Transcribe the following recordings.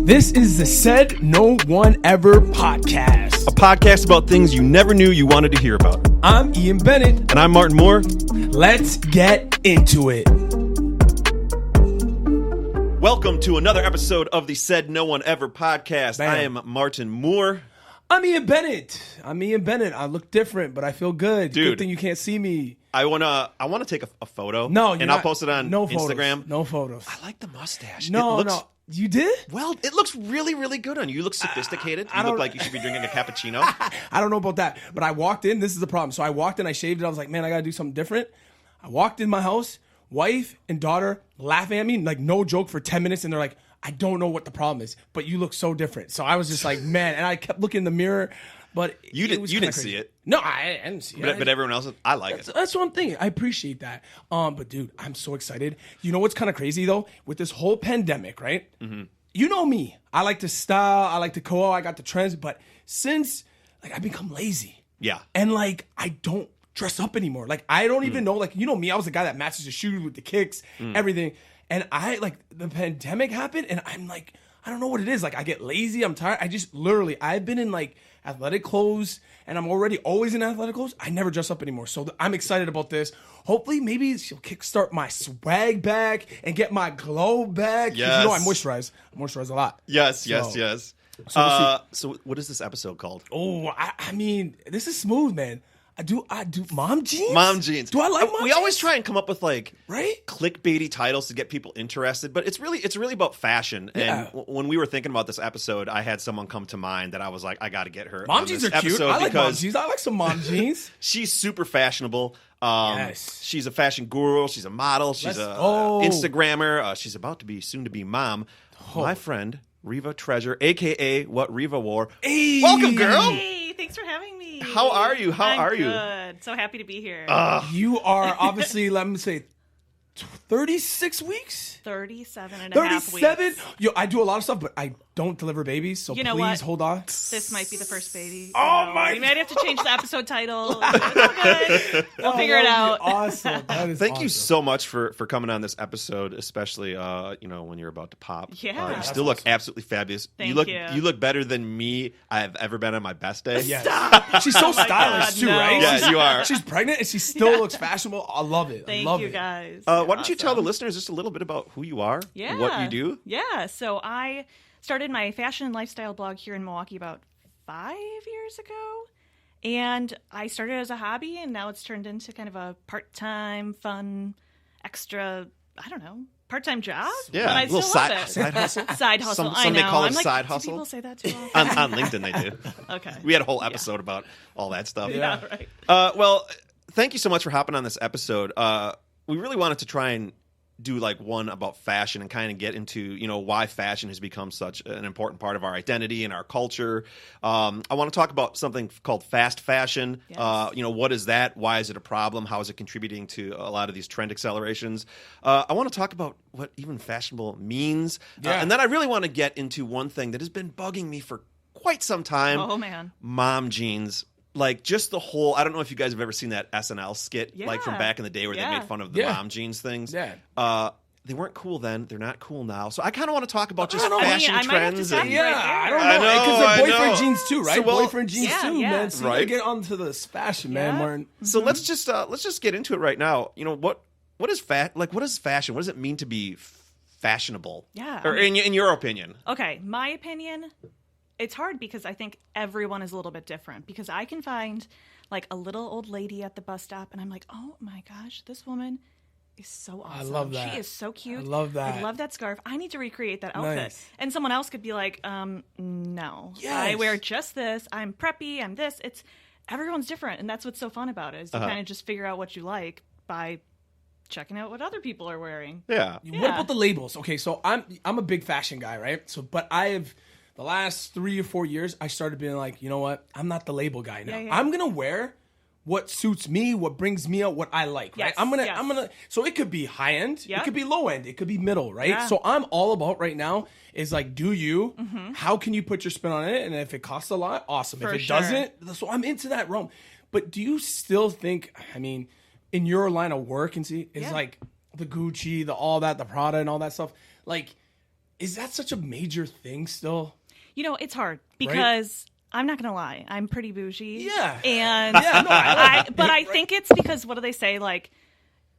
This is the Said No One Ever podcast. A podcast about things you never knew you wanted to hear about. I'm Ian Bennett. And I'm Martin Moore. Let's get into it. Welcome to another episode of the Said No One Ever podcast. Bam. I am Martin Moore. I'm Ian Bennett. I look different, but I feel good. Dude. Good thing you can't see me. I wanna take a photo. No, and I'll post it on Instagram. No photos. I like the mustache. No. You did? Well, it looks really, really good on you. You look sophisticated. You look like you should be drinking a cappuccino. I don't know about that, but I walked in. This is the problem. So I walked in, I shaved it. I was like, man, I got to do something different. I walked in my house, wife and daughter laughing at me, like no joke, for 10 minutes. And they're like, I don't know what the problem is, but you look so different. So I was just like, man, and I kept looking in the mirror, but You didn't see it. No, I didn't see it. But everyone else, I like it. That's one thing. I appreciate that. But dude, I'm so excited. You know what's kind of crazy though? With this whole pandemic, right? Mm-hmm. You know me. I like to style. I like to go. I got the trends. But since I've become lazy. Yeah. And I don't dress up anymore. I don't even know. You know me. I was the guy that matches the shoes with the kicks, everything. And the pandemic happened, and I'm like, I don't know what it is. I get lazy. I'm tired. I just I've been in athletic clothes, and I'm already always in athletic clothes. I never dress up anymore. So I'm excited about this. Hopefully, maybe she'll kickstart my swag back and get my glow back. 'Cause Yes. you know I moisturize. I moisturize a lot. Yes. So So what is this episode called? Oh, I mean, this is smooth, man. I do mom jeans? Mom jeans. Do I like mom We jeans? always try and come up with right? clickbaity titles to get people interested, but it's really about fashion. Yeah. And when we were thinking about this episode, I had someone come to mind that I was like, I got to get her. Mom on jeans this are cute. episode I like mom because jeans. I like some mom jeans. she's super fashionable. Yes. She's a fashion guru. She's a model. She's Let's a go. Instagrammer. She's about to be soon to be mom. My friend Riva Treasure, aka What Riva Wore. Hey. Welcome, girl. Hey, thanks for having me. How are you? I'm are you? Good. So happy to be here. You are obviously, let me say, 36 weeks? 37 and a half 37? weeks. Yo, I do a lot of stuff, but I don't deliver babies, so You know please what? hold on. This might be the first baby. Oh, my We might have to change the episode title. It's all good. We'll figure it out. Awesome. That is Thank you awesome. so much for coming on this episode, especially when you're about to pop. Yeah. You still look absolutely fabulous. Thank you you. look better than me I've ever been on my best day. Yes. Stop. She's so Oh my stylish God, too, no. right? Yeah, you are. She's pregnant and she still looks fashionable. I love it. I Thank love you it. guys. Why don't you tell the listeners just a little bit about who you are, Yeah. what you do? Yeah. So I started my fashion and lifestyle blog here in Milwaukee about 5 years ago. And I started as a hobby, and now it's turned into kind of a part-time, fun, extra, I don't know, part-time job. Yeah, but I a little still love it. side hustle. Side hustle. Some I may know. call it I'm a like, side do hustle. people say that too often? On LinkedIn, they do. Okay. We had a whole episode about all that stuff. Yeah, right. Well, thank you so much for hopping on this episode. We really wanted to try and do one about fashion and kind of get into why fashion has become such an important part of our identity and our culture. I want to talk about something called fast fashion. Yes. What is that? Why is it a problem? How is it contributing to a lot of these trend accelerations? I want to talk about what even fashionable means. Yeah. And then I really want to get into one thing that has been bugging me for quite some time. Oh, man. Mom jeans. Just the whole, I don't know if you guys have ever seen that SNL skit, Yeah. from back in the day where they Yeah. made fun of the Yeah. mom jeans things. Yeah. They weren't cool then. They're not cool now. So I kind of want to talk about just I don't know. fashion I might have to trends. stop And, you right Yeah, I there. don't I know. know, Because they're boyfriend know. jeans too, right? So, well, boyfriend jeans Yeah, too, yeah. man. So you gotta Right. get onto this fashion, man, Yeah. Martin. so let's just get into it right now. What is what is fashion? What does it mean to be fashionable? Yeah, Or in your opinion? Okay, my opinion, it's hard because I think everyone is a little bit different. Because I can find a little old lady at the bus stop, and I'm like, oh my gosh, this woman is so awesome. I love that. She is so cute. I love that. I love that scarf. I need to recreate that outfit. Nice. And someone else could be like, no. Yes. I wear just this. I'm preppy. I'm this. Everyone's different, and that's what's so fun about it, is you kind of just figure out what you like by checking out what other people are wearing. Yeah. What about the labels? Okay, so I'm a big fashion guy, right? So, but the last 3 or 4 years, I started being like, you know what? I'm not the label guy now. Yeah. I'm gonna wear what suits me, what brings me out, what I like, right? Yes, I'm yes. gonna. So it could be high end, Yep. it could be low end, it could be middle, right? Yeah. So I'm all about right now is do you? Mm-hmm. How can you put your spin on it? And if it costs a lot, awesome. For if it sure. doesn't, so I'm into that realm. But do you still think? I mean, in your line of work, and see, it's Yeah. the Gucci, the all that, the Prada, and all that stuff. Is that such a major thing still? You know, it's hard because I'm not going to lie. I'm pretty bougie. Yeah. And Yeah, no, I think it's because, what do they say? Like,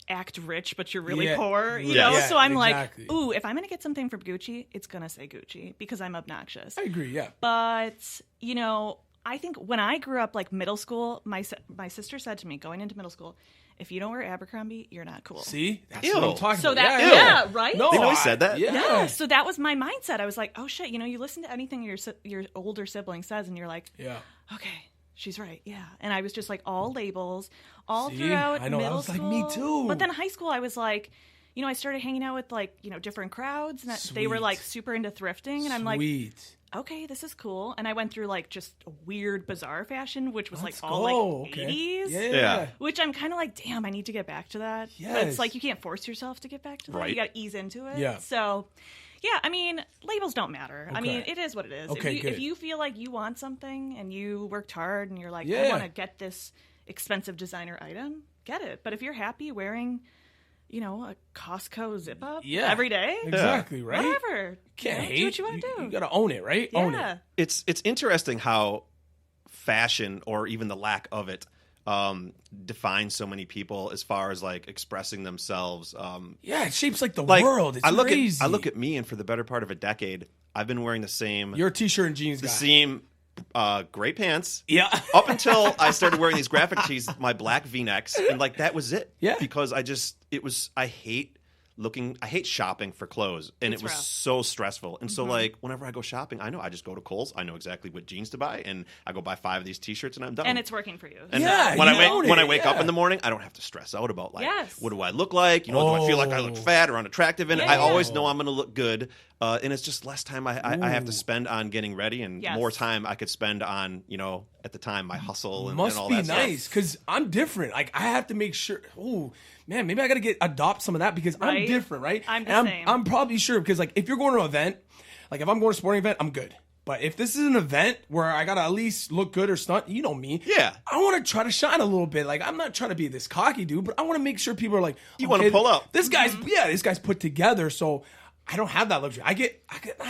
act rich, but you're really poor. You know? So I'm exactly. like, ooh, if I'm going to get something from Gucci, it's going to say Gucci because I'm obnoxious. I agree, yeah. But, you know, I think when I grew up, like middle school, my sister said to me, going into middle school, if you don't wear Abercrombie, you're not cool. See? That's what I'm talking so about. That, right? No, they always said that. Yeah. So that was my mindset. I was like, oh shit, you know, you listen to anything your older sibling says and you're like, okay, she's right. Yeah. And I was just like all labels all throughout I know, middle I was school. like, me too. But then high school, I was like, you know, I started hanging out with like, you know, different crowds and they were like super into thrifting. And I'm like, okay, this is cool. And I went through like just weird, bizarre fashion, which was all like 80s. Yeah. Which I'm kind of like, damn, I need to get back to that. Yes. But it's like you can't force yourself to get back to that. Right. You got to ease into it. Yeah. So, yeah, I mean, labels don't matter. I mean, it is what it is. Okay, if you feel like you want something and you worked hard and you're like, Yeah. I want to get this expensive designer item, get it. But if you're happy wearing, you know, a Costco zip up every day, exactly, right? whatever. Can't hate. Do what you want to do. You got to own it, right? Yeah. Own it. It's interesting how fashion, or even the lack of it, defines so many people as far as like expressing themselves. Yeah, it shapes like the world. It's crazy. I look at me, and for the better part of a decade, I've been wearing the same. You're a t-shirt and jeans guy. The same gray pants. Yeah. Up until I started wearing these graphic tees, my black V-necks, and like that was it. Yeah. Because I hate shopping for clothes, and it was so stressful. And so like whenever I go shopping, I know I just go to Kohl's. I know exactly what jeans to buy, and I go buy 5 of these t-shirts, and I'm done. And it's working for you. And Yeah, when you I wake up in the morning, I don't have to stress out about like what do I look like? You know, do I feel like I look fat or unattractive? And I always know I'm going to look good. And it's just less time I have to spend on getting ready, and more time I could spend on, you know, at the time, my hustle and all that stuff. Must be nice, because I'm different. Like, I have to make sure, oh, man, maybe I got to adopt some of that, because I'm different, right? I'm the same. I'm probably sure, because, like, if you're going to an event, like, if I'm going to a sporting event, I'm good. But if this is an event where I got to at least look good or stunt, you know me. Yeah. I want to try to shine a little bit. Like, I'm not trying to be this cocky dude, but I want to make sure people are like, you want to pull up. This guy's put together, so I don't have that luxury. I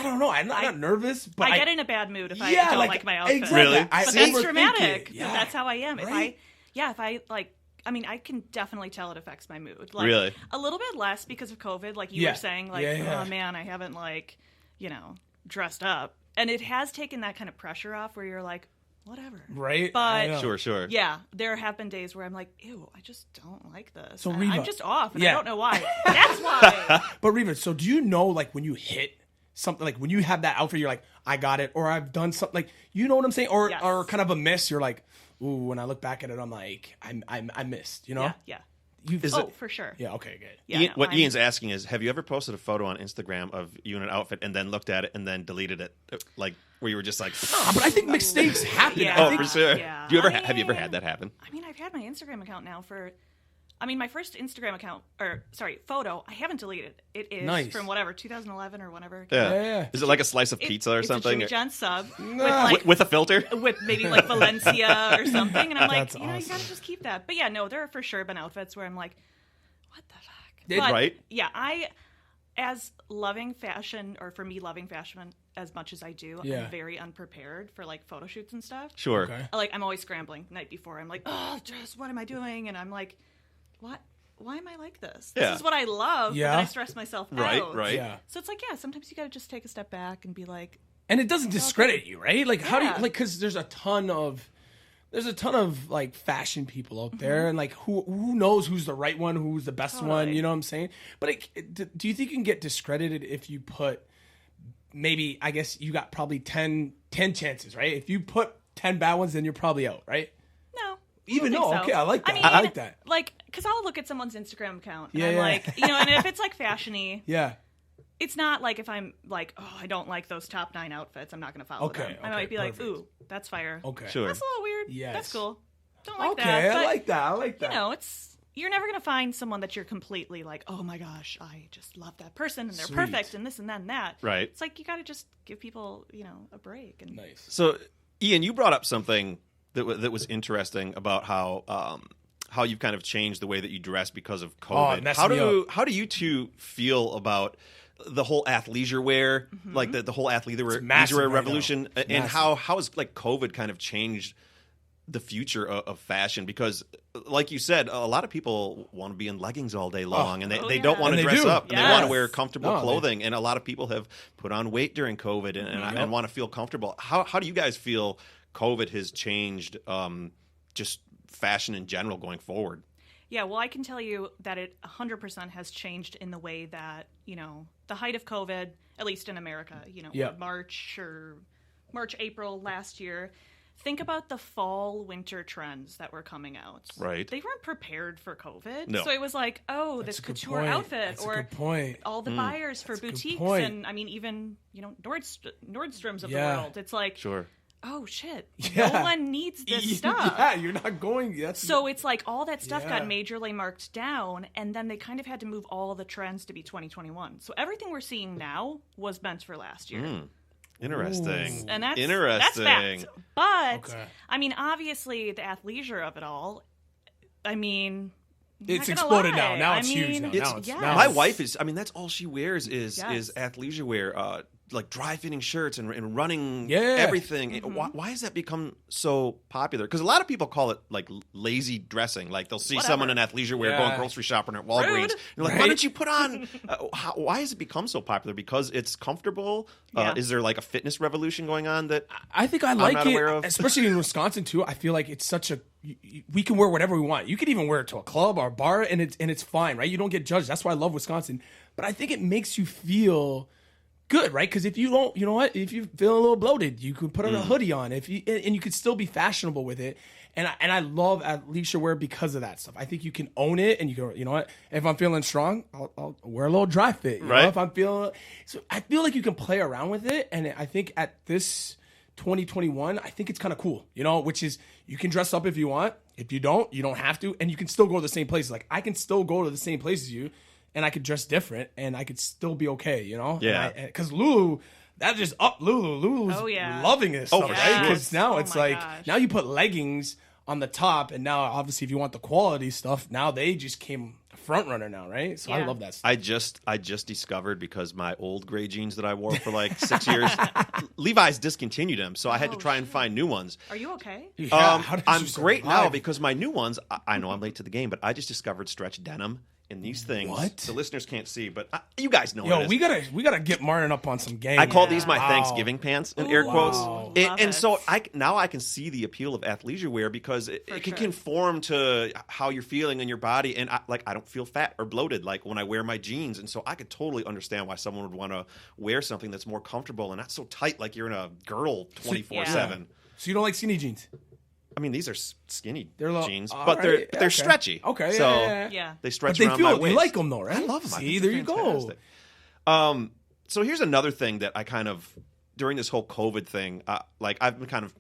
don't know. I'm not nervous, but I get in a bad mood if I don't like my outfit. Exactly. Really? But that's dramatic. Yeah. But that's how I am. Right? If I like, I mean, I can definitely tell it affects my mood. Like, Really? A little bit less because of COVID, like you were saying, like, oh man, I haven't like, you know, dressed up. And it has taken that kind of pressure off where you're like, whatever. Right? But Sure. yeah, there have been days where I'm like, ew, I just don't like this. So, And Riva, I'm just off, and I don't know why. That's why. But Riva, so do you know, like, when you hit something, like when you have that outfit, you're like, I got it, or I've done something, like, you know what I'm saying? Or kind of a miss, you're like, ooh, when I look back at it, I'm like, I missed, you know? Yeah. For sure. Yeah, okay, good. Yeah, What Ian's asking is, have you ever posted a photo on Instagram of you in an outfit and then looked at it and then deleted it? Like, where you were just like, But I think mistakes happen. Yeah. I think, for sure. Yeah. Do you ever have you ever had that happen? I mean, I've had my Instagram account now for, my first Instagram account, photo, I haven't deleted. It is from whatever, 2011 or whatever. Yeah. Is it like a slice of pizza or something? It's a Jimmy John sub With a filter? with maybe like Valencia or something. And I'm like, That's you gotta just keep that. But yeah, no, there have for sure been outfits where I'm like, what the fuck? But, right? Yeah, as loving fashion, or for me loving fashion as much as I do, I'm very unprepared for like photo shoots and stuff. Sure. Okay. Like, I'm always scrambling night before. I'm like, oh, dress, what am I doing? And I'm like, what? Why am I like this? This is what I love, but then I stress myself out. Right. Yeah. So it's like, sometimes you got to just take a step back and be like... And it doesn't discredit you, right? Like, how do you, like, because there's a ton of like fashion people out there, and like who knows who's the right one, who's the best one, you know what I'm saying? But do you think you can get discredited if you put, maybe, I guess you got probably 10 chances, right? If you put 10 bad ones, then you're probably out, right? No. Even though, so. okay, I like that. I mean, I like that. Like, because I'll look at someone's Instagram account, and Yeah, I'm yeah. like, you know, and if it's like fashion-y, Yeah. it's not like if I'm like, oh, I don't like those top 9 outfits, I'm not going to follow them. I might be perfect. like, ooh, that's fire. Okay. Sure. That's a little weird. Yes. That's cool. Don't like Okay, that. But, I like that. I like that. you know, you're never going to find someone that you're completely like, oh my gosh, I just love that person, and they're Sweet. perfect, and this and that and that. Right. It's like you got to just give people, you know, a break. And Nice. So, Ian, you brought up something that was interesting about how you've kind of changed the way that you dress because of COVID. it messed me up. How do you two feel about the whole athleisure wear, like the whole athleisure massive wear right revolution, now. It's and massive. how has like COVID kind of changed the future of fashion? Because like you said, a lot of people want to be in leggings all day long, and they don't want And to they dress do. up, and they want to Yes. wear comfortable No, clothing, and a lot of people have put on weight during COVID and want to feel comfortable. How do you guys feel COVID has changed just fashion in general going forward? Yeah, well, I can tell you that it 100% has changed in the way that, the height of COVID, at least in America, Yeah. March, April last year. Think about the fall, winter trends that were coming out. Right. They weren't prepared for COVID. No. So it was like, oh, That's this a good couture point. outfit, That's a or good point. all the buyers for That's a good boutiques, point. and I mean, even, Nordstroms of the Yeah. world. It's like, Sure. oh, shit, Yeah. no one needs this stuff. Yeah, you're not going. So it's like all that stuff got Yeah. majorly marked down, and then they kind of had to move all the trends to be 2021. So everything we're seeing now was meant for last year. Interesting. And that's Interesting. fact. But, Okay. I mean, obviously, the athleisure of it all, I mean... It's not gonna exploded lie. now. Now it's I huge. mean, Now. It's- Now it's, yes. now My it's- wife is, that's all she wears is Yes. athleisure wear, like dry-fitting shirts and running Yeah. everything. Mm-hmm. Why has that become so popular? Because a lot of people call it like lazy dressing. Like they'll see Whatever. someone in athleisure wear Yeah. going grocery shopping at Walgreens. Rude. You're like, why Right? don't you put on? Why has it become so popular? Because it's comfortable. Yeah. Is there like a fitness revolution going on that? I think I like not it, aware of. especially in Wisconsin too. I feel like it's such a we can wear whatever we want. You could even wear it to a club or a bar, and it's fine, right? You don't get judged. That's why I love Wisconsin. But I think it makes you feel good, right? Because if you don't, you know what? If you feel a little bloated, you can put on a hoodie on. If you and you could still be fashionable with it. And I love athleisure wear because of that stuff. I think you can own it, and you go, you know what? If I'm feeling strong, I'll wear a little dry fit. You know? Right. If I'm feeling, so I feel like you can play around with it, and I think at this 2021, I think it's kind of cool, which is you can dress up if you want. If you don't have to, and you can still go to the same places. Like I can still go to the same places as you, and I could dress different, and I could still be okay, Yeah. Because Lulu, that just up Lulu. Lulu's Oh, yeah. loving this Oh, stuff, for right? sure. Because now Oh, it's my like gosh. now you put leggings on the top, and now obviously if you want the quality stuff, now they just came front runner now, right? So I Yeah. love that stuff. I just discovered, because my old gray jeans that I wore for like 6 years, Levi's discontinued them, so I had to try and find new ones. Are you okay? Yeah, how did I'm you great now survive? because my new ones, I know I'm late to the game, but I just discovered stretch denim. And these things, What? the listeners can't see, but you guys know what Yo, it is. we gotta get Martin up on some game. I call these my Wow. Thanksgiving pants in air Ooh, quotes. wow. And, Love and it. so now I can see the appeal of athleisure wear because it can sure. conform to how you're feeling in your body. And I don't feel fat or bloated like when I wear my jeans. And so I could totally understand why someone would want to wear something that's more comfortable and not so tight like you're in a girdle 24/7. So you don't like skinny jeans? I mean, these are skinny They're little- jeans, all but right, they're okay. stretchy. Okay, so yeah. Yeah. they stretch But they around my feel waist. you like them though, right? I love them. I See, think there they're you go. fantastic. So here's another thing that I kind of, during this whole COVID thing, like I've been kind of,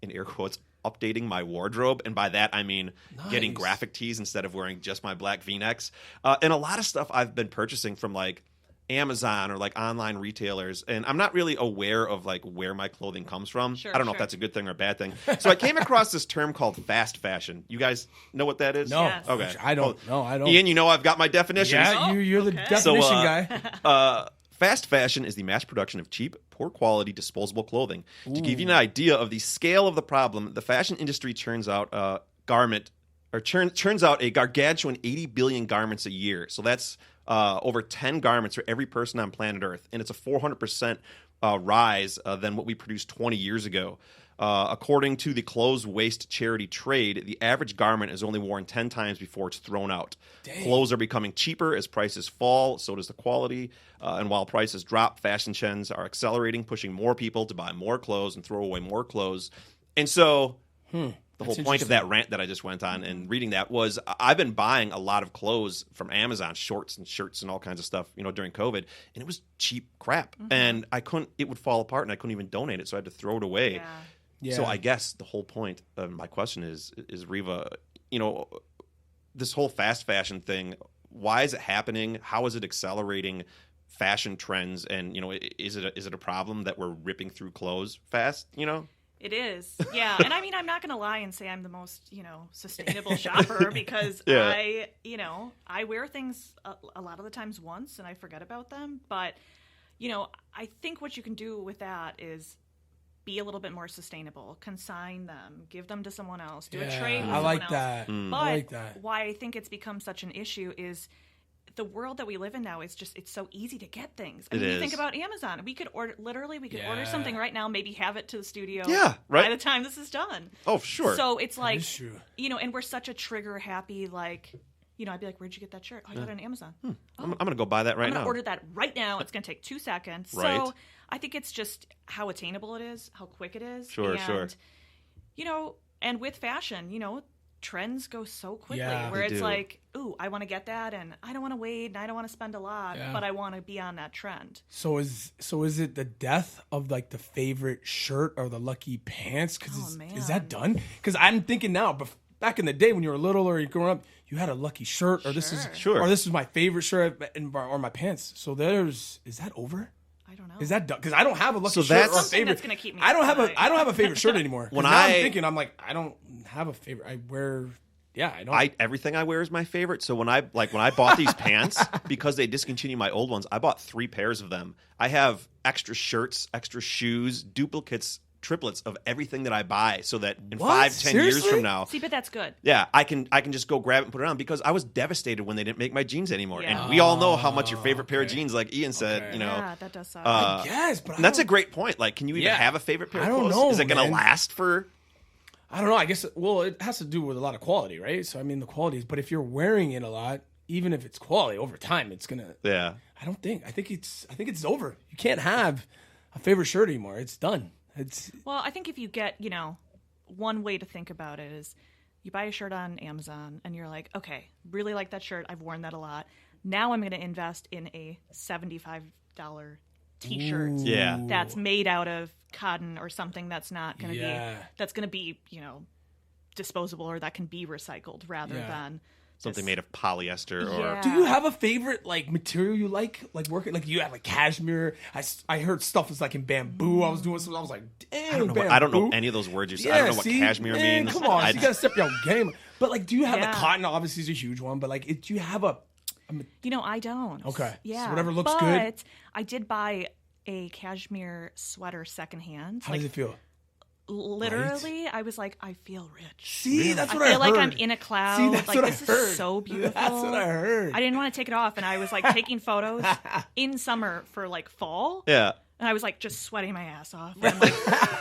in air quotes, updating my wardrobe. And by that, I mean getting Nice. graphic tees instead of wearing just my black V-necks. And a lot of stuff I've been purchasing from like Amazon or like online retailers, and I'm not really aware of like where my clothing comes from. Sure, I don't know if sure. that's a good thing or a bad thing. So I came across this term called fast fashion. You guys know what that is? No, Yes. Okay. I don't. No, I don't. Ian, you know I've got my definitions. yeah, you're the okay. definition So, guy. Fast fashion is the mass production of cheap, poor quality, disposable clothing. To give you an idea of the scale of the problem, the fashion industry churns out churns out a gargantuan 80 billion garments a year. So that's over 10 garments for every person on planet Earth, and it's a 400% rise than what we produced 20 years ago. According to the clothes waste charity Trade, the average garment is only worn 10 times before it's thrown out. Dang. Clothes are becoming cheaper as prices fall, so does the quality. And while prices drop, fashion trends are accelerating, pushing more people to buy more clothes and throw away more clothes. And so the whole point of that rant that I just went on and reading that was I've been buying a lot of clothes from Amazon, shorts and shirts and all kinds of stuff, during COVID, and it was cheap crap. And it would fall apart and I couldn't even donate it, so I had to throw it away. Yeah. Yeah. So I guess the whole point of my question is Riva, this whole fast fashion thing, why is it happening? How is it accelerating fashion trends? And, is it a problem that we're ripping through clothes fast, It is. Yeah. And I mean, I'm not going to lie and say I'm the most, sustainable shopper because I wear things a lot of the times once and I forget about them. But, I think what you can do with that is be a little bit more sustainable, consign them, give them to someone else, do a trade with someone else. That. But I like that. Why I think it's become such an issue is the world that we live in now is just, it's so easy to get things. I mean, you think about Amazon. We could order order something right now, maybe have it to the studio by the time this is done. Oh, sure. So it's like, and we're such a trigger happy, like, I'd be like, where'd you get that shirt? Oh, I got it on Amazon. Oh, I'm going to go buy that right now. I'm going to order that right now. It's going to take 2 seconds. Right. So I think it's just how attainable it is, how quick it is. Sure. And with fashion, trends go so quickly where it's like, ooh, I want to get that and I don't want to wait and I don't want to spend a lot, but I want to be on that trend. So is it the death of like the favorite shirt or the lucky pants? Because is that done? Because I'm thinking now, but back in the day when you were little or you're growing up, you had a lucky shirt or this is my favorite shirt or my pants. So is that over? I don't know. Is that done? Because I don't have a lucky shirt that's or a something favorite. That's gonna keep me I don't have a favorite shirt anymore. I'm thinking, I'm like, I don't have a favorite. I wear. Yeah, I don't. Everything I wear is my favorite. So when I bought these pants, because they discontinued my old ones, I bought 3 pairs of them. I have extra shirts, extra shoes, duplicates, triplets of everything that I buy, so that in 5-10 years from now, but that's good. Yeah, I can just go grab it and put it on, because I was devastated when they didn't make my jeans anymore. Yeah. And we all know how much your favorite pair of jeans, like Ian said, Yeah, that does suck. I guess, but that's a great point. Like, can you even have a favorite pair of clothes? I don't know. Is it going to last for? I don't know. I guess it has to do with a lot of quality, right? So I mean, the quality is. But if you're wearing it a lot, even if it's quality, over time, it's gonna. Yeah. I think it's over. You can't have a favorite shirt anymore. It's done. Well, I think if you get, one way to think about it is you buy a shirt on Amazon and you're like, okay, really like that shirt. I've worn that a lot. Now I'm going to invest in a $75 t-shirt that's made out of cotton or something that's not going to be, disposable, or that can be recycled rather than something made of polyester. Or do you have a favorite material you like working? Like, you have cashmere. I heard stuff is like in bamboo. I was doing something. I was like, dang, I don't know any of those words you said. I don't know what cashmere means. Come on, you gotta step your game. But do you have cotton? Obviously, is a huge one. But do you have a? I don't. Okay. Yeah. So whatever looks good. But I did buy a cashmere sweater secondhand. How does it feel? Literally, I was like, I feel rich. See, that's what I heard. I feel like I'm in a cloud. See, that's what this I heard. Is so beautiful. That's what I heard. I didn't want to take it off, and I was taking photos in summer for fall. Yeah. And I was just sweating my ass off. And I'm like,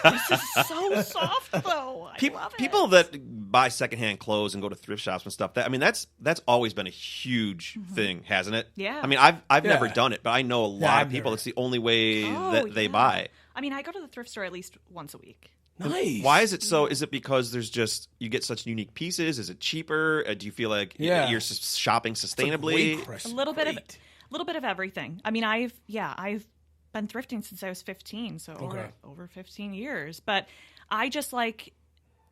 this is so soft, though. I love it. People that buy secondhand clothes and go to thrift shops and stuff, that's always been a huge thing, hasn't it? Yeah. I mean, I've never done it, but I know a lot of people. It's the only way that they buy. I mean, I go to the thrift store at least once a week. Nice. Why is it so? Is it because you get such unique pieces? Is it cheaper? Do you feel like you're shopping sustainably? A little bit of everything. I mean, I've been thrifting since I was 15, so over 15 years. But I just like,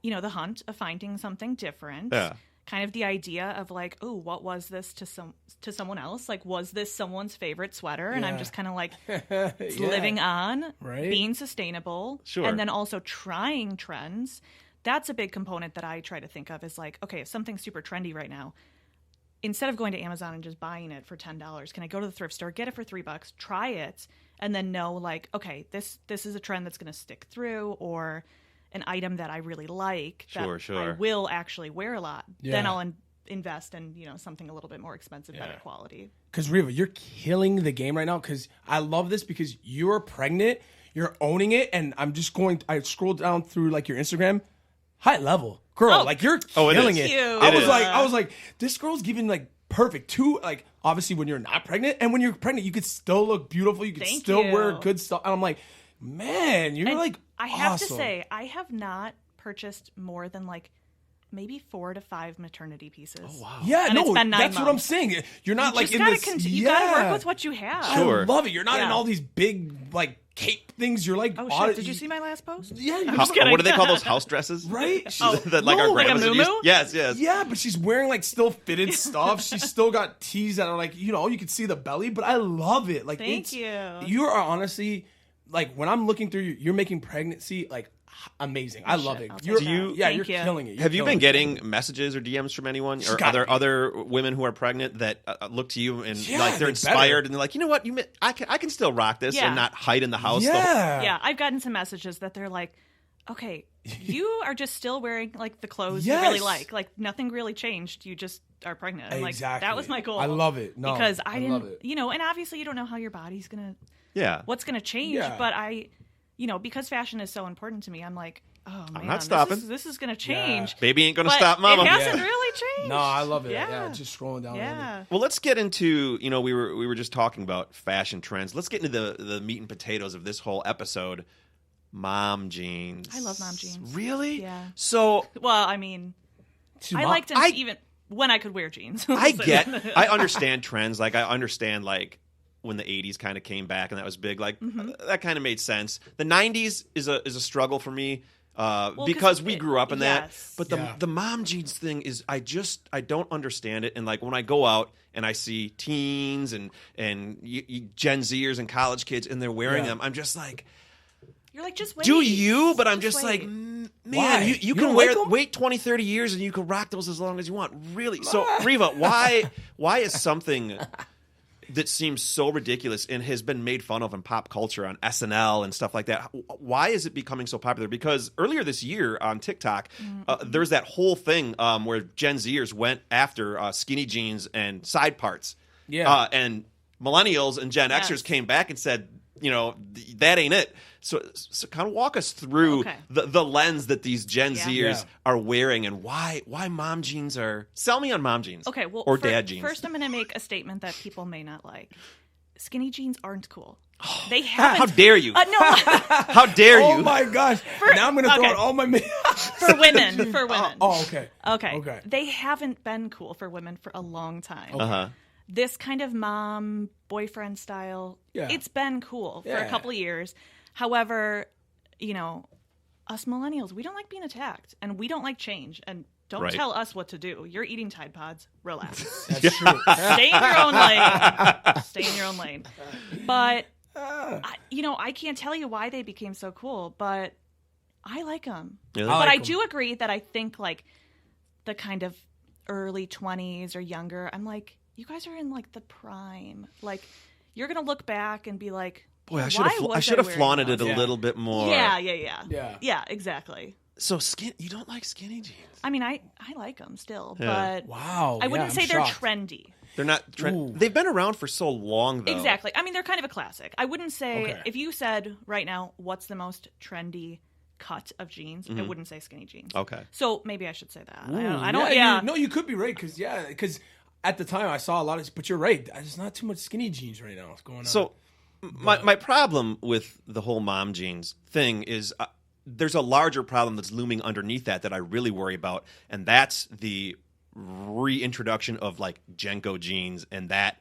the hunt of finding something different. Yeah. Kind of the idea of oh, what was this to someone else? Was this someone's favorite sweater? And I'm just kind of living on, being sustainable, and then also trying trends. That's a big component that I try to think of is okay, if something's super trendy right now, instead of going to Amazon and just buying it for $10, can I go to the thrift store, get it for $3, try it, and then know okay, this is a trend that's going to stick through, or an item that I really like that I will actually wear a lot. Then I'll invest in something a little bit more expensive, better quality. Because Riva, you're killing the game right now. Because I love this because you're pregnant, you're owning it, and I scrolled down through your Instagram, high level girl, you're killing it. I was like, this girl's giving perfect too. Obviously when you're not pregnant, and when you're pregnant, you could still look beautiful. You could still wear good stuff. And I'm like, man, you're I have to say, I have not purchased more than maybe 4 to 5 maternity pieces. Oh wow! Yeah, and it's been 9 that's months. what I'm saying. You're not in this. You gotta work with what you have. Sure. I love it. You're not in all these big cape things. You're oh shit! Did you see my last post? Yeah. What do they call those house dresses? Right? That our grandmas a used. muumuu? Yes. Yeah, but she's wearing still fitted stuff. She's still got tees that are you can see the belly. But I love it. Thank you. You are honestly when I'm looking through you're making pregnancy amazing. I love it. I'll take You're, that. yeah, Thank you're you. killing it. You're Have you killing been it. getting messages or DMs from anyone or gotta be. other women who are pregnant that look to you and Yeah, like they're they inspired better. and they're like, you know what, I can still rock this Yeah. and not hide in the house. Yeah. Yeah, I've gotten some messages that they're like, okay, you are just still wearing like the clothes Yes. you really like. Like nothing really changed. You just are pregnant. I'm Exactly. like, that was my goal. I love it. No, because I love didn't, it. you know, and obviously you don't know how your body's gonna, Yeah. what's gonna change. Yeah. But because fashion is so important to me, I'm like, oh man, not stopping. This is gonna change. Baby ain't gonna But stop mama. It hasn't Yeah. really changed. No, I love it. Yeah. Yeah, just scrolling down. Yeah. Well, let's get into, we were just talking about fashion trends. Let's get into the meat and potatoes of this whole episode. Mom jeans. I love mom jeans. Really? Yeah. So Well, I mean, I liked them even when I could wear jeans. I understand trends. Like I understand like when the 80s kind of came back and that was big, like that kind of made sense. The 90s is a struggle for me because we grew up in that. But the mom jeans thing is I don't understand it. And like when I go out and I see teens and Gen Zers and college kids and they're wearing them, I'm just like, You're like, just wait. do you? But I'm just wait. like, man, Why? you You can don't wear like 'em? wait 20, 30 years and you can rock those as long as you want. Really? So, Riva, why is something that seems so ridiculous and has been made fun of in pop culture on SNL and stuff like that, why is it becoming so popular? Because earlier this year on TikTok, there's that whole thing where Gen Zers went after skinny jeans and side parts. Yeah. And millennials and Gen Xers came back and said, that ain't it. So kind of walk us through the lens that these Gen Zers are wearing and why mom jeans are. Sell me on mom jeans. Okay, well, or dad jeans. First, I'm going to make a statement that people may not like. Skinny jeans aren't cool. They haven't. How dare you? No, How dare you? Oh my gosh! Now I'm gonna throw out all my. for women. Oh, okay. Okay. They haven't been cool for women for a long time. Uh-huh. This kind of mom boyfriend style, it's been cool for a couple of years. However, us millennials, we don't like being attacked and we don't like change. And don't tell us what to do. You're eating Tide Pods. Relax. That's true. Stay in your own lane. Stay in your own lane. But, I can't tell you why they became so cool, but I like them. Really? But like I 'em. do agree that I think, like, the kind of early 20s or younger, I'm like, you guys are in, like, the prime. Like, you're going to look back and be like, Boy, I why should have was flaunted it wearing a little bit more. those? Yeah, exactly. So you don't like skinny jeans? I mean, I like them still, Yeah. but Wow. I wouldn't I'm say they're shocked. trendy. They're not. Ooh. They've been around for so long, though. Exactly. I mean, they're kind of a classic. I wouldn't say, Okay. if you said right now, what's the most trendy cut of jeans, I wouldn't say skinny jeans. Okay. So maybe I should say that. Ooh, I don't. No, you could be right because at the time I saw a lot of, but you're right. There's not too much skinny jeans right now. What's going on? So my problem with the whole mom jeans thing is there's a larger problem that's looming underneath that I really worry about, and that's the reintroduction of like Jenko jeans and that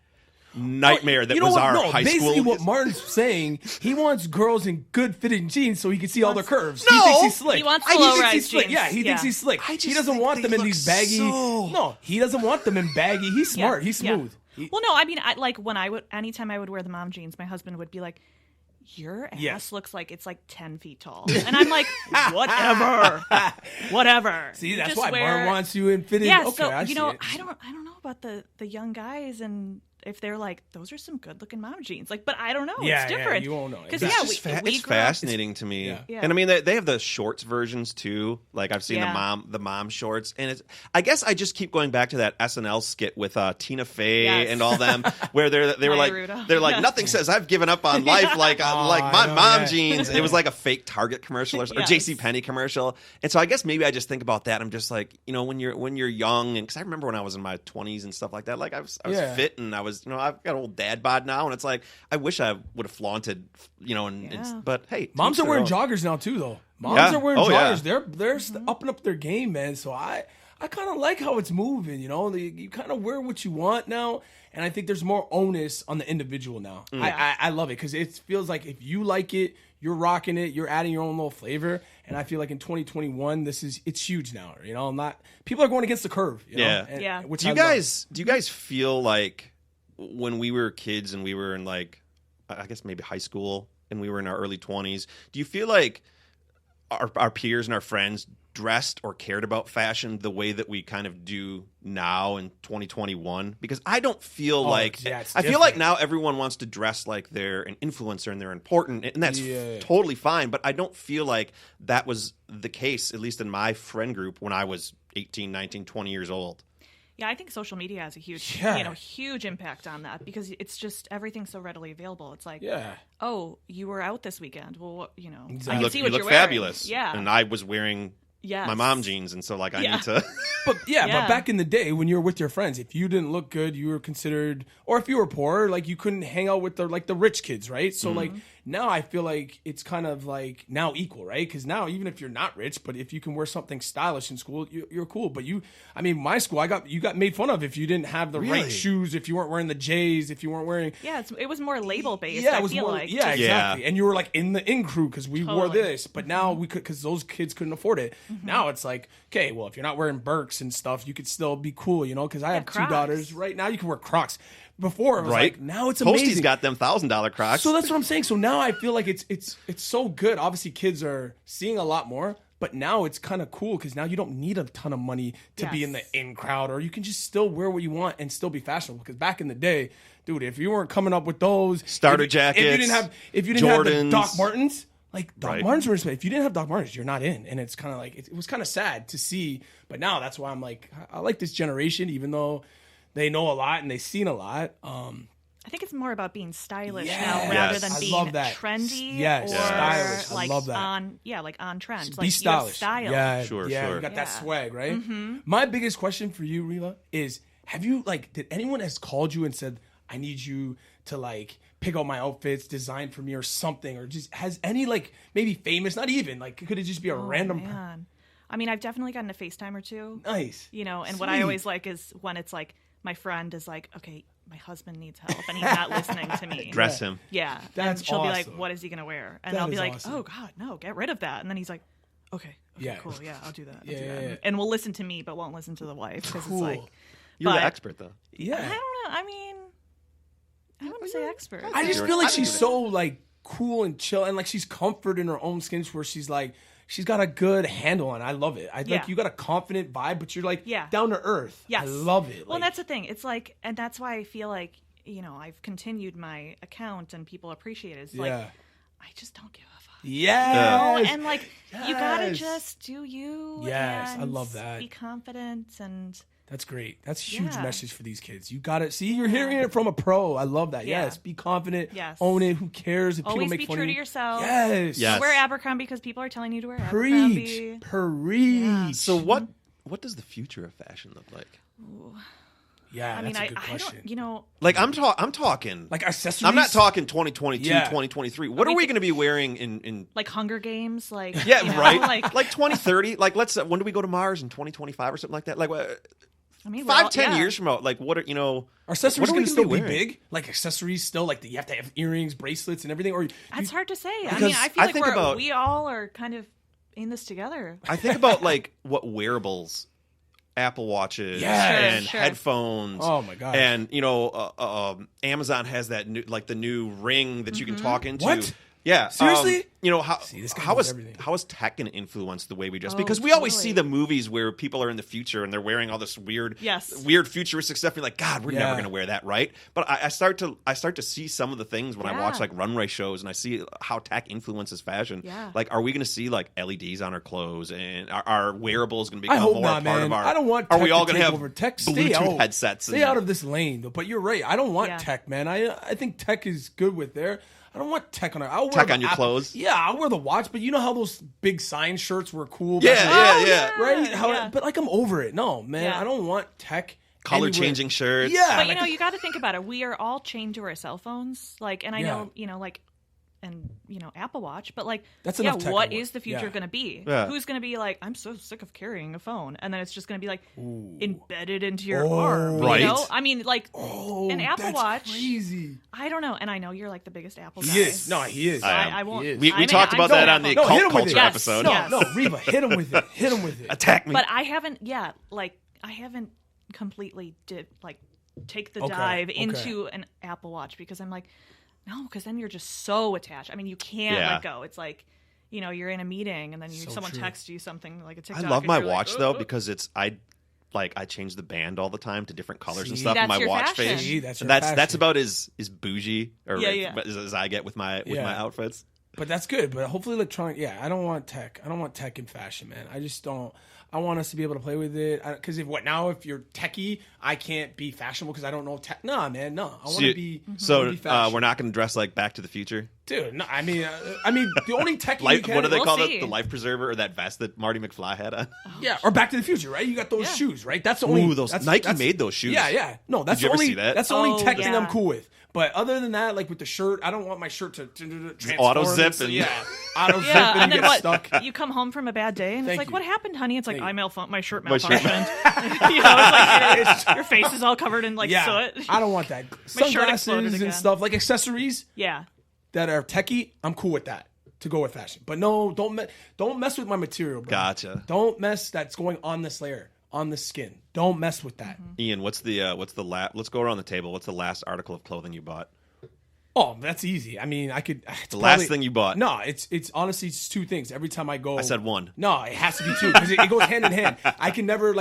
nightmare that was our high basically school. what Martin's saying, he wants girls in good fitting jeans so he can see all their curves. No! He thinks he's slick. He wants I low thinks rise he's slick. jeans. Yeah, he thinks Yeah. he's slick. I just He doesn't think want them they in look these baggy. so- No, he doesn't want them in baggy. He's smart. He's smooth. Well, no, I mean, anytime I would wear the mom jeans, my husband would be like, your ass Yes. looks like it's like 10 feet tall. And I'm like, whatever. See, You that's just why wear- Martin wants you in fitting. Yeah, Okay, so, I see it. I don't know about the young guys and if they're like, those are some good looking mom jeans. Like, but I don't know. Yeah, it's yeah, different. you won't know. Because It's yeah, It's, just we it's grew up- fascinating to me. Yeah. And I mean, they have the shorts versions too. Like I've seen the mom shorts, and it's. I guess I just keep going back to that SNL skit with Tina Fey Yes. and all them, where they were Maya like Rudolph. they're like nothing says I've given up on life like my I know, mom yeah. jeans. It was like a fake Target commercial or Yes. J.C. Penney commercial, and so I guess maybe I just think about that. I'm just like when you're young, and because I remember when I was in my 20s and stuff like that. Like I was fit, and I was I've got an old dad bod now, and it's like I wish I would have flaunted, but hey, Moms to are wearing their own. joggers now too, though. Moms Yeah. are wearing Oh, yeah. joggers. They're upping up their game, man. So I kind of like how it's moving. You kind of wear what you want now, and I think there's more onus on the individual now. I love it because it feels like if you like it, you're rocking it. You're adding your own little flavor, and I feel like in 2021, it's huge now. People are going against the curve. Yeah. Which Do you I love. guys feel like when we were kids and we were in like I guess maybe high school and we were in our early 20s, do you feel like our peers and our friends dressed or cared about fashion the way that we kind of do now in 2021, because I don't feel I feel like now everyone wants to dress like they're an influencer and they're important, and that's totally fine, but I don't feel like that was the case, at least in my friend group, when I was 18, 19, 20 years old. Yeah, I think social media has a huge, huge impact on that, because it's just everything's so readily available. It's like, oh, you were out this weekend. Well, I can see what you're wearing. Fabulous. Yeah, and I was wearing my mom jeans, and so like I need to. But back in the day when you were with your friends, if you didn't look good, you were considered, or if you were poor, like you couldn't hang out with the rich kids, right? So like now I feel like it's kind of like now equal, right? Because now even if you're not rich, but if you can wear something stylish in school, you're cool. But my school, you got made fun of if you didn't have the right shoes, if you weren't wearing the J's, if you weren't wearing. Yeah, it was more label based. Yeah, exactly. And you were like in the in crew because we wore this, but now we could, because those kids couldn't afford it. Now it's like, okay, well, if you're not wearing Birks and stuff, you could still be cool, because I have two daughters. Right now, you can wear Crocs. Before it was like, now it's amazing. Postie's got them $1,000 Crocs. So that's what I'm saying. So now I feel like it's so good. Obviously, kids are seeing a lot more, but now it's kind of cool because now you don't need a ton of money to be in the in crowd, or you can just still wear what you want and still be fashionable. Because back in the day, dude, if you weren't coming up with those starter jackets, if you didn't have the Doc Martens. Like Doc Martens were, if you didn't have Doc Martens, you're not in, and it's kind of like it was kind of sad to see. But now that's why I'm like, I like this generation, even though they know a lot and they've seen a lot. I think it's more about being stylish now rather than being trendy. Yes, or stylish. Like I love that. On trend. Just like be stylish. Style. Yeah, sure. You got that swag, right? My biggest question for you, Riva, is have you did anyone has called you and said, I need you to pick out my outfits, design for me or something, or just has any maybe famous, not even could it just be a random person? I mean, I've definitely gotten a FaceTime or two. Nice. And Sweet. what I always like is when it's like my friend is like, okay, my husband needs help and he's not listening to me. Dress him. Yeah. That's and she'll be awesome. like, what is he going to wear? And That I'll be is like, awesome. oh God, no, get rid of that. And then he's like, okay, cool. Yeah, I'll do that. I'll do that. Yeah. And we'll listen to me, but won't listen to the wife. Because Cool. it's like, You're the expert though. Yeah. I don't know. I mean, I wouldn't say expert. I just feel like she's so cool and chill, and she's comfort in her own skin, where she's she's got a good handle on it. I love it. You got a confident vibe, but you're down to earth. Yes. I love it. Well, and that's the thing. It's and that's why I feel like, I've continued my account and people appreciate it. It's I just don't give a fuck. Yes. And you gotta just do you. Yes, and I love that. Be confident and. That's great. That's a huge message for these kids. You got to see. You're hearing it from a pro. I love that. Yeah. Yes, be confident. Yes, own it. Who cares if always people make be fun true of you? to yourself. Yes. Wear Abercrombie because people are telling you to wear Abercrombie. Preach. Yeah. So what does the future of fashion look like? Ooh. Yeah, I mean, that's a good question. I don't, I'm talking accessories. I'm not talking 2022, 2023. What are we going to be wearing in Hunger Games? right? Like 2030. When do we go to Mars in 2025 or something like that? 5-10 years from now, what are Are accessories going to still be wearing? big? Accessories still, you have to have earrings, bracelets, and everything? Or that's hard to say. Because I mean, I feel like we all are kind of in this together. I think about what wearables, Apple Watches, and headphones. Oh my god! And Amazon has that new, the new ring that you can talk into. What? Yeah. Seriously? How is tech going to influence the way we dress? Because we always see the movies where people are in the future and they're wearing all this weird futuristic stuff. You're like, God, we're never going to wear that, right? But I start to see some of the things when I watch runway shows and I see how tech influences fashion. Yeah. Are we going to see LEDs on our clothes, and our wearables going to become more not, part of our? I don't want. Are we all going to have over tech? Bluetooth headsets? Stay out of this lane, though. But you're right. I don't want tech, man. I think tech is good with there. I don't want tech on it. I'll wear tech on your clothes. Yeah, I'll wear the watch, but you know how those big sign shirts were cool? Yeah. Right? But I'm over it. No, man. I don't want tech. Color changing shirts. Yeah. But you got to think about it. We are all chained to our cell phones. And I know, and Apple Watch, but that's enough tech. What is the future going to be? Yeah. Who's going to be I'm so sick of carrying a phone, and then it's just going to be embedded into your arm, right? I mean, an Apple Watch. Crazy. I don't know, and I know you're the biggest Apple guy. He is. No, he is. I won't. We talked about that on the cult culture episode. No, Riva, hit him with it. Hit him with it. Attack me. But I haven't yet. I haven't completely take the dive into an Apple Watch because I'm no, because then you're just so attached. I mean, you can't let go. It's you're in a meeting and then So someone true. texts you something like a I TikTok. love and my you're like, watch though because I change the band all the time to different colors and See? stuff in That's my your watch fashion. face. See, that's And your that's fashion. about as bougie or Yeah. as I get with my outfits. But that's good. But hopefully electronic. Yeah, I don't want tech. I don't want tech in fashion, man. I just don't. I want us to be able to play with it. Because if you're techie, I can't be fashionable because I don't know tech. Nah, man, no. I want to be. So wanna be fashion. we're not going to dress like Back to the Future. Dude. No, I mean, the only techie. Life, you can, what do they We'll call see. it? The life preserver or that vest that Marty McFly had on? Yeah, or Back to the Future, right? You got those Yeah. shoes, right? That's the only. Ooh, those Nike made those shoes. Yeah. No, that's Did you the ever only. see that? That's the only Oh, tech thing yeah. I'm cool with. But other than that, like with the shirt, I don't want my shirt to transform. auto zip and- yeah, auto zip Yeah, and, and then get what? stuck. You come home from a bad day, and Thank it's like, you. "What happened, honey?" It's like, Thank you. my shirt My shirt- malfunctioned. It's like your face is all covered in like Yeah, soot. I don't want that. My shirt exploded Sunglasses and again. stuff like accessories Yeah, that are techie. I'm cool with that to go with fashion. But no, don't mess with my material, bro. Gotcha. Don't mess that's going on this layer on the skin. Don't mess with that. Ian, let's go around the table. What's the last article of clothing you bought? Oh, that's easy. I mean, I could. The last thing you bought. No, it's honestly it's two things. Every time I go, I said one. No, it has to be two because it goes hand in hand. I can never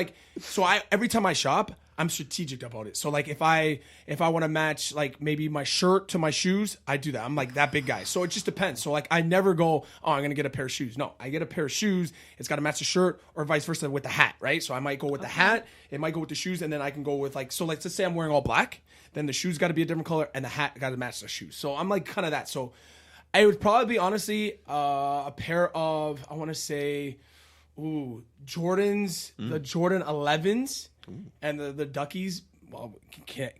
every time I shop, I'm strategic about it. So like if I want to match like maybe my shirt to my shoes, I do that. I'm like that big guy. So it just depends. So like I never go, oh, I'm gonna get a pair of shoes. No, I get a pair of shoes. It's got to match the shirt or vice versa with the hat, right? So I might go with the hat. It might go with the shoes, and then I can go with like so like let's say I'm wearing all black. Then the shoes got to be a different color, and the hat got to match the shoes. So I'm like kind of that. So it would probably be honestly a pair of I want to say, Jordans, the Jordan 11s, and the Duckies. Well,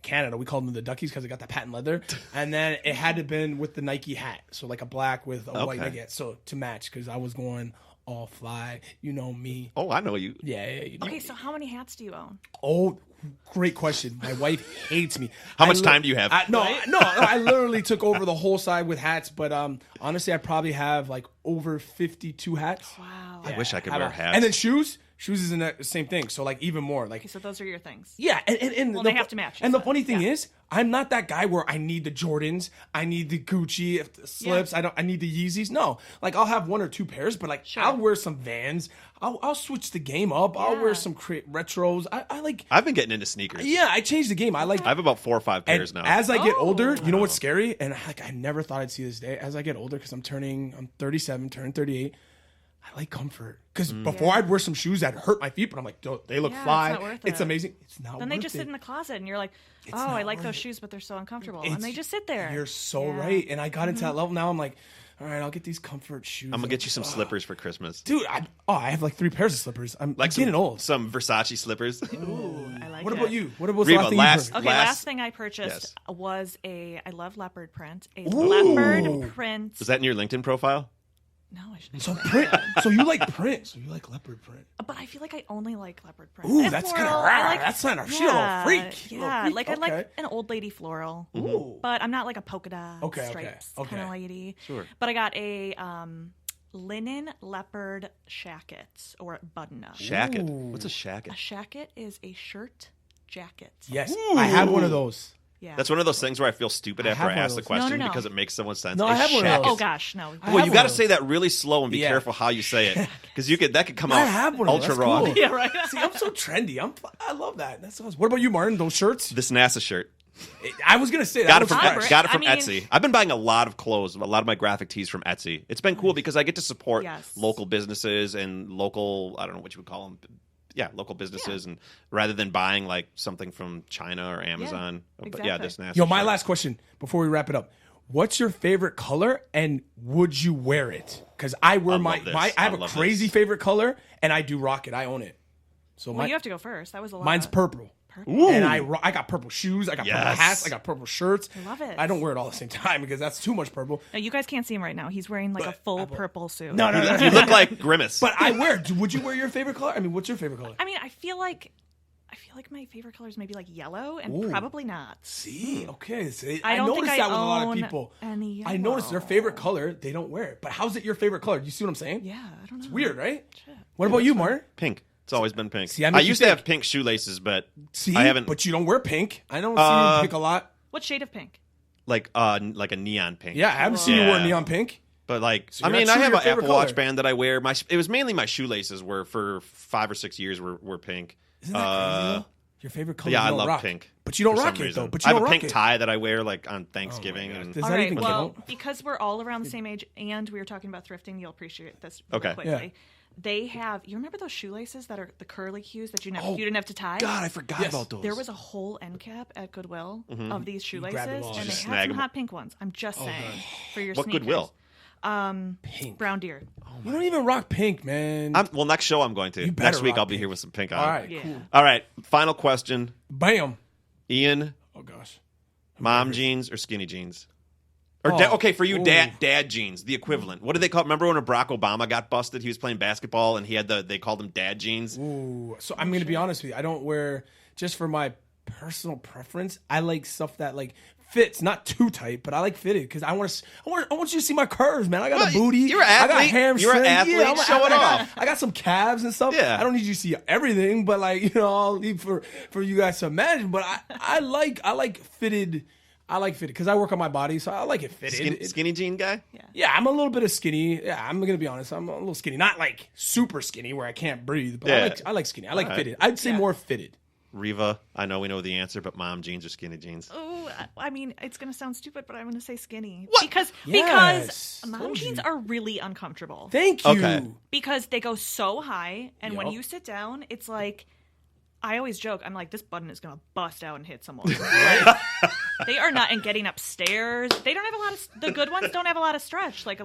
Canada we called them the Duckies because it got that patent leather, and then it had to been with the Nike hat, so like a black with a white Nike hat, so to match because I was going all fly. You know me. Oh, I know you. Yeah. You know Okay, me. so how many hats do you own? Oh, great question. My wife hates me. How much time do you have? No. I literally took over the whole side with hats, but honestly, I probably have like over 52 hats. Wow. I wish I could How wear about- hats. And then shoes. Shoes is in the same thing. So like even more. Like Okay, so those are your things. yeah, and Well, they have to match, And the so, funny thing yeah. is, I'm not that guy where I need the Jordans, I need the Gucci if the slips. Yeah. I need the Yeezys. No, like I'll have one or two pairs, but like Sure. I'll wear some Vans. I'll switch the game up. I'll Yeah. wear some retros. I like. I've been getting into sneakers. Yeah, I changed the game. I like. I have about 4 or 5 pairs And now. as I get Oh. older, you know what's scary? And I never thought I'd see this day. As I get older, because I'm 37, turning 38. I like comfort. Because before I'd wear some shoes that hurt my feet, but I'm like, they look Yeah, it's fly. not worth It's it. amazing. It's not Then worth they just it. sit in the closet, and you're like, "Oh, not I like worth those it. shoes, but they're so uncomfortable," It's- and they just sit there. You're so Yeah. right. And I got into that level. Now I'm like, all right, I'll get these comfort shoes. I'm gonna get you some slippers for Christmas. Dude, I have like 3 pairs of slippers. I'm Like getting old. some Versace slippers. Ooh, I like What it. about you? What about Riva, the last thing you last- heard? Okay, last thing I purchased was I love leopard print. A leopard print. Was that in your LinkedIn profile? No, I should. So print. So you like print. So you like leopard print. But I feel like I only like leopard print. Ooh, And that's kind of floral, rare. I like- That's not a she a little freak. Yeah, like I okay. like an old lady floral. Ooh. But I'm not like a polka dot Okay, stripes okay. kind of lady. Sure. But I got a linen leopard shacket or button up. Shacket. Ooh. What's a A shacket? shacket is a shirt jacket. Yes, I have one of those. Yeah. That's one of those things where I feel stupid I after have I one of ask the those. question No. because it makes so much sense. No, A I have one of shacket. those. Oh gosh, no. I Well, have you one got to of say that really slow and be Yeah. careful how you say it because that could come I out have one of those. ultra That's raw. cool. Yeah, right. See, I'm so trendy. I love that. That's awesome. What about you, Martin? Those shirts? This NASA shirt. I was gonna say that Got it was from I'm fresh. right. got it from I mean- Etsy. I've been buying a lot of clothes, a lot of my graphic tees from Etsy. It's been cool because I get to support Yes. local businesses and local, I don't know what you would call them. Yeah, local businesses, and rather than buying like something from China or Amazon. But yeah, exactly. this NASA. Yo, my shirt. last question before we wrap it up. What's your favorite color and would you wear it? Because I wear I my love this. I have I a love crazy this. favorite color and I do rock it. I own it. So Well, you have to go first. That was a lot. mine's purple. Ooh. And I got purple shoes, I got purple Yes. hats, I got purple shirts. I love it. I don't wear it all at the same time because that's too much purple. Now, you guys can't see him right now. He's wearing like a full will. purple suit. No. You look like Grimace. But I wear. Would you wear your favorite color? I mean, what's your favorite color? I mean, I feel like my favorite color is maybe like yellow, and Ooh. probably not. See, okay. See, I don't think noticed I that with a lot of own people. any I noticed their yellow. favorite color, they don't wear it. But how's it your favorite color? You see what I'm saying? Yeah, I don't know. It's weird, right? Shit. What about you, Martin? Pink. It's always been pink. See, I I make you used to think. have pink shoelaces, but See, I haven't. but you don't wear pink. I don't see you pink a lot. What shade of pink? like a neon pink. Yeah, I haven't seen you wear Yeah. neon pink. But like, So I you're mean, not I true have to an your Apple favorite Watch color. band that I wear. It was mainly my shoelaces were for 5 or 6 years were pink. Isn't that crazy? Though? Your favorite color? Yeah, you I don't love rock. pink. But you don't for rock some it reason. though. But I you have don't a pink rock it. tie that I wear like on Thanksgiving. gosh. And Does All that right, even well, count? because we're all around the same age and we were talking about thrifting, you'll appreciate this Okay. quickly. Yeah. They have, you remember those shoelaces that are the curly cues that you Oh, didn't have to tie? God, I forgot Yes. about those. There was a whole end cap at Goodwill of these shoelaces, grabbed them all. and they Just had snag some 'em. hot pink ones. I'm just saying for your What sneakers. Goodwill? Pink. Brown deer. You don't even rock pink, man. Well, next show I'm going to. You better Next week rock I'll be pink. here with some pink on. All right, Yeah. cool. All right. Final question. Bam. Ian, Oh gosh. mom jeans or skinny jeans? Or Oh, okay, for you, ooh. dad jeans, the equivalent. What did they call? Remember when Barack Obama got busted? He was playing basketball and he had they called them dad jeans. Ooh. So I'm gonna be honest with you. I don't wear, just for my personal preference. I like stuff that like fits, not too tight, but I like fitted because I want you to see my curves, man. I got Well, a booty. you're an I got athlete. hamstrings. You're an athlete. Yeah, I'm an Show it athlete. off. I got some calves and stuff. Yeah. I don't need you to see everything, but like, you know, I'll leave for you guys to imagine. But I like fitted. I like fitted because I work on my body, so I like it fitted. Skinny jean guy? Yeah, I'm a little bit of skinny. Yeah, I'm gonna be honest. I'm a little skinny, not like super skinny where I can't breathe. But Yeah. I like skinny. I like All right. fitted. I'd say more fitted. Riva, I know we know the answer, but mom jeans or skinny jeans? Oh, I mean, it's going to sound stupid, but I'm going to say skinny. What? Because Yes, mom told jeans you. are really uncomfortable. Thank you. Okay. Because they go so high, and when Yup. you sit down, it's like, I always joke, I'm like, this button is going to bust out and hit someone. Like, they are not in getting upstairs. They don't have a lot of, the good ones don't have a lot of stretch, like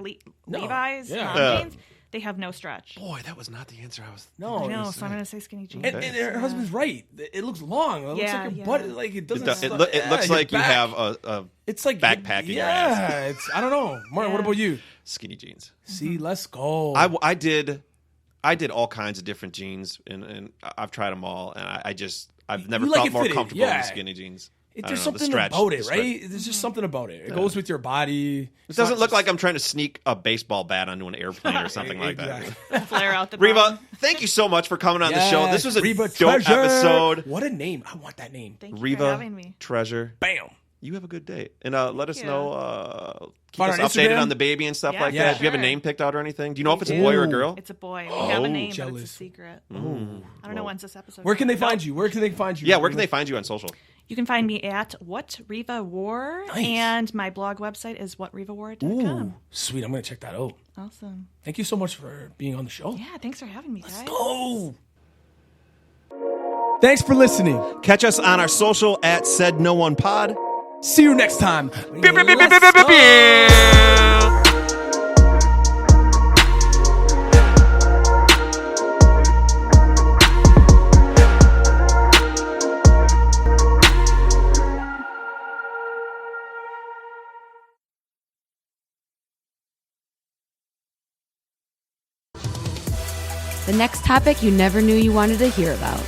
Levi's, Yeah. mom Yeah. jeans. They have no stretch. Boy, that was not the answer I was. No, I know, so I'm going to say skinny jeans. And her husband's right. It looks long. It looks Yeah, like your yeah. butt. Like it doesn't. It looks your like you back. have a It's like backpack in your ass. Yeah, it's. I don't know. Martin, what about you? Skinny jeans. See, let's go. I did all kinds of different jeans, and I've tried them all, and I've never You like felt it more fitted, comfortable in yeah. the skinny jeans. I There's don't know, the something stretch, about the it, stretch. right? There's just something about it. It goes with your body. It doesn't look like I'm trying to sneak a baseball bat onto an airplane or something like that. Exactly. Flare out the Riva, bottom. thank you so much for coming on the show. This was a Riva dope Treasure. episode. What a name! I want that name. Thank you for Riva having me. Treasure. Bam. You have a good day, and let us you. know. Keep Find us our updated Instagram? on the baby and stuff Yeah, like yeah, that. Do you have a sure. name picked out or anything? Do you know if it's a do. boy or a girl? It's a boy. We have a name, but jealous. it's a secret. I don't know when's this episode. Where can they comes out. find you? Where can they find you? Yeah, where can they find you on social? You can find me at What Riva Wore, Nice. and my blog website is whatrivawore.com. Ooh, sweet. I'm gonna check that out. Awesome. Thank you so much for being on the show. Yeah, thanks for having me, guys. Go. Thanks for listening. Catch us on our social at Said No One Pod. See you next time. The next topic you never knew you wanted to hear about.